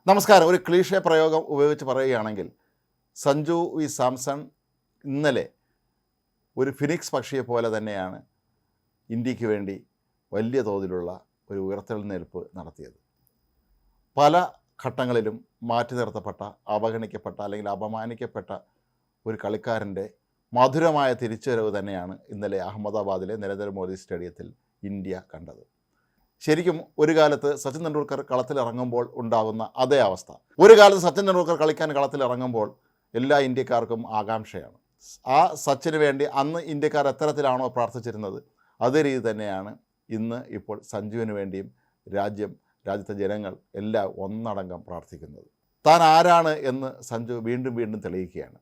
നമസ്കാരം. ഒരു ക്ലീഷേ പ്രയോഗം ഉപയോഗിച്ച് പറയുകയാണെങ്കിൽ സഞ്ജു വി സാംസൺ ഇന്നലെ ഒരു ഫിനിക്സ് പക്ഷിയെ പോലെ തന്നെയാണ് ഇന്ത്യക്ക് വേണ്ടി വലിയ തോതിലുള്ള ഒരു ഉയർത്തെഴുന്നേൽപ്പ് നടത്തിയത്. പല ഘട്ടങ്ങളിലും മാറ്റി നിർത്തപ്പെട്ട, അവഗണിക്കപ്പെട്ട അല്ലെങ്കിൽ അപമാനിക്കപ്പെട്ട ഒരു കളിക്കാരൻ്റെ മധുരമായ തിരിച്ചുവരവ് തന്നെയാണ് ഇന്നലെ അഹമ്മദാബാദിലെ നരേന്ദ്രമോദി സ്റ്റേഡിയത്തിൽ ഇന്ത്യ കണ്ടത്. ശരിക്കും ഒരു കാലത്ത് സച്ചിൻ ടെണ്ടുൽക്കർ കളത്തിലിറങ്ങുമ്പോൾ ഉണ്ടാകുന്ന അതേ അവസ്ഥ. ഒരു കാലത്ത് സച്ചിൻ ടെണ്ടുൽക്കർ കളിക്കാൻ കളത്തിലിറങ്ങുമ്പോൾ എല്ലാ ഇന്ത്യക്കാർക്കും ആകാംക്ഷയാണ്. ആ സച്ചിന് വേണ്ടി അന്ന് ഇന്ത്യക്കാർ എത്തരത്തിലാണോ പ്രാർത്ഥിച്ചിരുന്നത് അതേ രീതി തന്നെയാണ് ഇപ്പോൾ സഞ്ജുവിന് വേണ്ടിയും രാജ്യത്തെ ജനങ്ങൾ എല്ലാം ഒന്നടങ്കം പ്രാർത്ഥിക്കുന്നത്. താൻ ആരാണ് എന്ന് സഞ്ജു വീണ്ടും വീണ്ടും തെളിയിക്കുകയാണ്.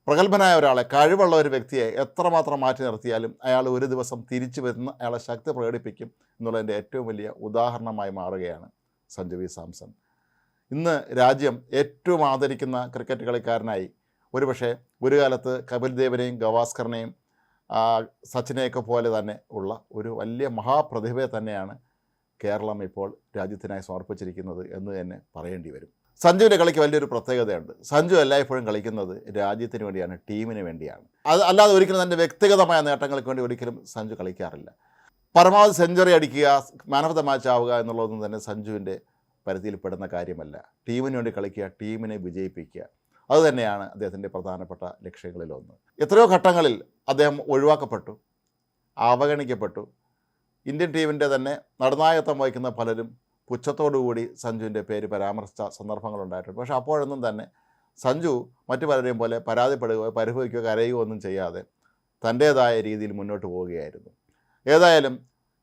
പ്രഗത്ഭനായ ഒരാളെ, കഴിവുള്ള ഒരു വ്യക്തിയെ എത്രമാത്രം മാറ്റി നിർത്തിയാലും അയാൾ ഒരു ദിവസം തിരിച്ചു വരുന്ന അയാളെ ശക്തി പ്രകടിപ്പിക്കും എന്നുള്ളതിൻ്റെ ഏറ്റവും വലിയ ഉദാഹരണമായി മാറുകയാണ് സഞ്ജു വി സാംസൺ. ഇന്ന് രാജ്യം ഏറ്റവും ആദരിക്കുന്ന ക്രിക്കറ്റ് കളിക്കാരനായി ഒരുപക്ഷെ ഒരു കാലത്ത് കപിൽ ദേവിനെയും ഗവാസ്കറിനെയും സച്ചിനെയൊക്കെ പോലെ തന്നെ ഉള്ള ഒരു വലിയ മഹാപ്രതിഭയെ തന്നെയാണ് കേരളം ഇപ്പോൾ രാജ്യത്തിനായി സമർപ്പിച്ചിരിക്കുന്നത് എന്ന് തന്നെ പറയേണ്ടി വരും. സഞ്ജുവിൻ്റെ കളിക്ക് വലിയൊരു പ്രത്യേകതയുണ്ട്. സഞ്ജു എല്ലായ്പ്പോഴും കളിക്കുന്നത് രാജ്യത്തിന് വേണ്ടിയാണ്, ടീമിന് വേണ്ടിയാണ്. അല്ലാതെ ഒരിക്കലും തൻ്റെ വ്യക്തിഗതമായ നേട്ടങ്ങൾക്ക് വേണ്ടി ഒരിക്കലും സഞ്ജു കളിക്കാറില്ല. പരമാവധി സെഞ്ചുറി അടിക്കുക, മാൻ ഓഫ് ദ മാച്ച് ആവുക എന്നുള്ളതൊന്നും തന്നെ സഞ്ജുവിൻ്റെ പരിധിയിൽപ്പെടുന്ന കാര്യമല്ല. ടീമിന് വേണ്ടി കളിക്കുക, ടീമിനെ വിജയിപ്പിക്കുക, അതുതന്നെയാണ് അദ്ദേഹത്തിൻ്റെ പ്രധാനപ്പെട്ട ലക്ഷ്യങ്ങളിലൊന്ന്. എത്രയോ ഘട്ടങ്ങളിൽ അദ്ദേഹം ഒഴിവാക്കപ്പെട്ടു, അവഗണിക്കപ്പെട്ടു. ഇന്ത്യൻ ടീമിൻ്റെ തന്നെ നടുനായകത്വം വഹിക്കുന്ന പലരും പുച്ഛത്തോടുകൂടി സഞ്ജുവിൻ്റെ പേര് പരാമർശിച്ച സന്ദർഭങ്ങളുണ്ടായിട്ടുണ്ട്. പക്ഷേ അപ്പോഴൊന്നും തന്നെ സഞ്ജു മറ്റു പലരെയും പോലെ പരാതിപ്പെടുകയോ പരിഭവിക്കുകയോ കരയുകയോ ഒന്നും ചെയ്യാതെ തൻ്റേതായ രീതിയിൽ മുന്നോട്ട് പോവുകയായിരുന്നു. ഏതായാലും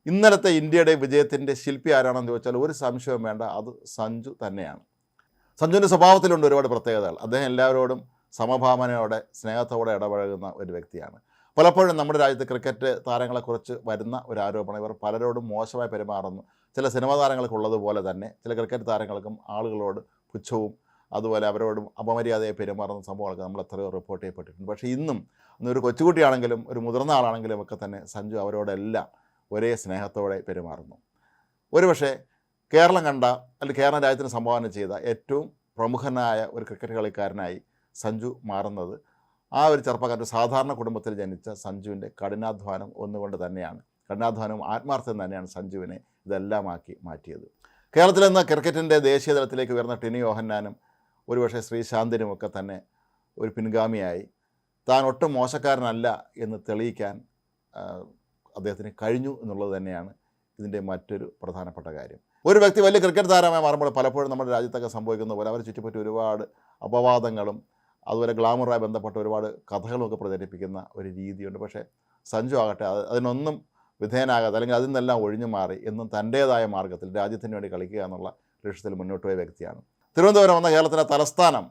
ഇന്നലത്തെ ഇന്ത്യയുടെ വിജയത്തിൻ്റെ ശില്പി ആരാണെന്ന് ചോദിച്ചാൽ ഒരു സംശയവും വേണ്ട, അത് സഞ്ജു തന്നെയാണ്. സഞ്ജുവിൻ്റെ സ്വഭാവത്തിലുണ്ട് ഒരുപാട് പ്രത്യേകതകൾ. അദ്ദേഹം എല്ലാവരോടും സമഭാവനയോടെ സ്നേഹത്തോടെ ഇടപഴകുന്ന ഒരു വ്യക്തിയാണ്. പലപ്പോഴും നമ്മുടെ രാജ്യത്ത് ക്രിക്കറ്റ് താരങ്ങളെക്കുറിച്ച് വരുന്ന ഒരു ആരോപണം, ഇവർ പലരോടും മോശമായി പെരുമാറുന്നു. ചില സിനിമാ താരങ്ങൾക്കുള്ളതുപോലെ തന്നെ ചില ക്രിക്കറ്റ് താരങ്ങൾക്കും ആളുകളോട് പുച്ഛവും അതുപോലെ അവരോടും അപമര്യാദയെ പെരുമാറുന്ന സംഭവങ്ങളൊക്കെ നമ്മൾ എത്രയോ റിപ്പോർട്ട് ചെയ്യപ്പെട്ടിട്ടുണ്ട്. പക്ഷേ ഇന്നും ഒരു കൊച്ചുകുട്ടിയാണെങ്കിലും ഒരു മുതിർന്ന ആളാണെങ്കിലും ഒക്കെ തന്നെ സഞ്ജു അവരോടെല്ലാം ഒരേ സ്നേഹത്തോടെ പെരുമാറുന്നു. ഒരുപക്ഷെ കേരളം കണ്ട അല്ലെങ്കിൽ കേരള രാജ്യത്തിന് സംഭാവന ചെയ്ത ഏറ്റവും പ്രമുഖനായ ഒരു ക്രിക്കറ്റ് കളിക്കാരനായി സഞ്ജു മാറുന്നത് ആ ഒരു ചെറുപ്പക്കാരൻ്റെ സാധാരണ കുടുംബത്തിൽ ജനിച്ച സഞ്ജുവിൻ്റെ കഠിനാധ്വാനം ഒന്നുകൊണ്ട് തന്നെയാണ്. കഠിനാധ്വാനവും ആത്മാർത്ഥം തന്നെയാണ് സഞ്ജുവിനെ ഇതെല്ലാമാക്കി മാറ്റിയത്. കേരളത്തിൽ നിന്ന് ക്രിക്കറ്റിൻ്റെ ദേശീയ തലത്തിലേക്ക് ഉയർന്ന ടിനി യോഹന്നാനും ഒരുപക്ഷെ ശ്രീശാന്തിനുമൊക്കെ തന്നെ ഒരു പിൻഗാമിയായി താൻ ഒട്ടും മോശക്കാരനല്ല എന്ന് തെളിയിക്കാൻ അദ്ദേഹത്തിന് കഴിഞ്ഞു എന്നുള്ളത് തന്നെയാണ് ഇതിൻ്റെ മറ്റൊരു പ്രധാനപ്പെട്ട കാര്യം. ഒരു വ്യക്തി വലിയ ക്രിക്കറ്റ് താരമായി മാറുമ്പോൾ പലപ്പോഴും നമ്മുടെ രാജ്യത്തൊക്കെ സംഭവിക്കുന്ന പോലെ അവരെ ചുറ്റിപ്പറ്റി ഒരുപാട് അപവാദങ്ങളും അതുപോലെ ഗ്ലാമറുമായി ബന്ധപ്പെട്ട ഒരുപാട് കഥകളുമൊക്കെ പ്രചരിപ്പിക്കുന്ന ഒരു രീതിയുണ്ട്. പക്ഷേ സഞ്ജു ആകട്ടെ അതിനൊന്നും വിധേയനാകാതെ അല്ലെങ്കിൽ അതിൽ നിന്നെല്ലാം ഒഴിഞ്ഞു മാറി എന്നും തൻ്റേതായ മാർഗ്ഗത്തിൽ രാജ്യത്തിന് വേണ്ടി കളിക്കുക എന്നുള്ള ലക്ഷ്യത്തിൽ മുന്നോട്ട് പോയ വ്യക്തിയാണ്. തിരുവനന്തപുരം എന്ന കേരളത്തിൻ്റെ തലസ്ഥാനം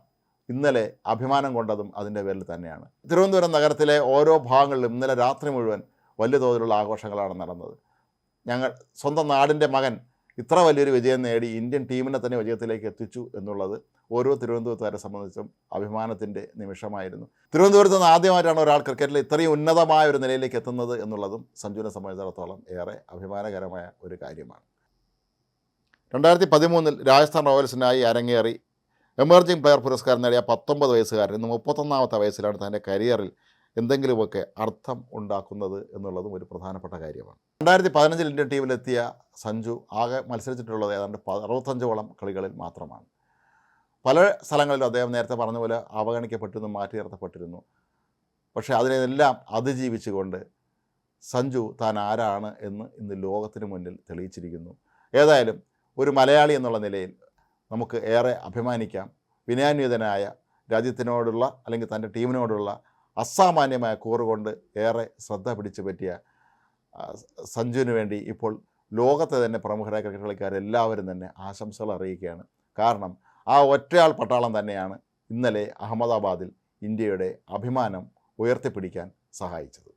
ഇന്നലെ അഭിമാനം കൊണ്ടതും അതിൻ്റെ പേരിൽ തന്നെയാണ്. തിരുവനന്തപുരം നഗരത്തിലെ ഓരോ ഭാഗങ്ങളിലും ഇന്നലെ രാത്രി മുഴുവൻ വലിയ തോതിലുള്ള ആഘോഷങ്ങളാണ് നടന്നത്. ഞങ്ങൾ സ്വന്തം നാടിൻ്റെ മകൻ ഇത്ര വലിയൊരു വിജയം നേടി ഇന്ത്യൻ ടീമിനെ തന്നെ വിജയത്തിലേക്ക് എത്തിച്ചു എന്നുള്ളത് ഓരോ തിരുവനന്തപുരത്തുകാരെ സംബന്ധിച്ചും അഭിമാനത്തിൻ്റെ നിമിഷമായിരുന്നു. തിരുവനന്തപുരത്ത് നിന്ന് ആദ്യമായിട്ടാണ് ഒരാൾ ക്രിക്കറ്റിൽ ഇത്രയും ഉന്നതമായ ഒരു നിലയിലേക്ക് എത്തുന്നത് എന്നുള്ളതും സഞ്ജുവിനെ സംബന്ധിച്ചിടത്തോളം ഏറെ അഭിമാനകരമായ ഒരു കാര്യമാണ്. 2013 രാജസ്ഥാൻ റോയൽസിനായി അരങ്ങേറി എമർജിംഗ് പ്ലെയർ പുരസ്കാരം നേടിയ 19 വയസ്സുകാരൻ ഇന്ന് 31ാമത്തെ വയസ്സിലാണ് തൻ്റെ കരിയറിൽ എന്തെങ്കിലുമൊക്കെ അർത്ഥം ഉണ്ടാക്കുന്നത് എന്നുള്ളതും ഒരു പ്രധാനപ്പെട്ട കാര്യമാണ്. 2015 ഇന്ത്യൻ ടീമിലെത്തിയ സഞ്ജു ആകെ മത്സരിച്ചിട്ടുള്ളത് ഏതാണ്ട് 65ഓളം കളികളിൽ മാത്രമാണ്. പല സ്ഥലങ്ങളിലും അദ്ദേഹം നേരത്തെ പറഞ്ഞ പോലെ അവഗണിക്കപ്പെട്ടിരുന്നു, മാറ്റി നിർത്തപ്പെട്ടിരുന്നു. പക്ഷേ അതിനെല്ലാം അതിജീവിച്ചുകൊണ്ട് സഞ്ജു താൻ ആരാണ് എന്ന് ഇന്ന് ലോകത്തിന് മുന്നിൽ തെളിയിച്ചിരിക്കുന്നു. ഏതായാലും ഒരു മലയാളി എന്നുള്ള നിലയിൽ നമുക്ക് ഏറെ അഭിമാനിക്കാം. വിനയാന്വിതനായ രാജ്യത്തിനോടുള്ള അല്ലെങ്കിൽ തൻ്റെ ടീമിനോടുള്ള അസാമാന്യമായ കൂറുകൊണ്ട് ഏറെ ശ്രദ്ധ പിടിച്ചു പറ്റിയ സഞ്ജുവിന് വേണ്ടി ഇപ്പോൾ ലോകത്തെ തന്നെ പ്രമുഖരായ ക്രിക്കറ്റ് കളിക്കാരെല്ലാവരും തന്നെ ആശംസകൾ അറിയിക്കുകയാണ്. കാരണം ആ ഒറ്റയാൾ പട്ടാളം തന്നെയാണ് ഇന്നലെ അഹമ്മദാബാദിൽ ഇന്ത്യയുടെ അഭിമാനം ഉയർത്തിപ്പിടിക്കാൻ സഹായിച്ചത്.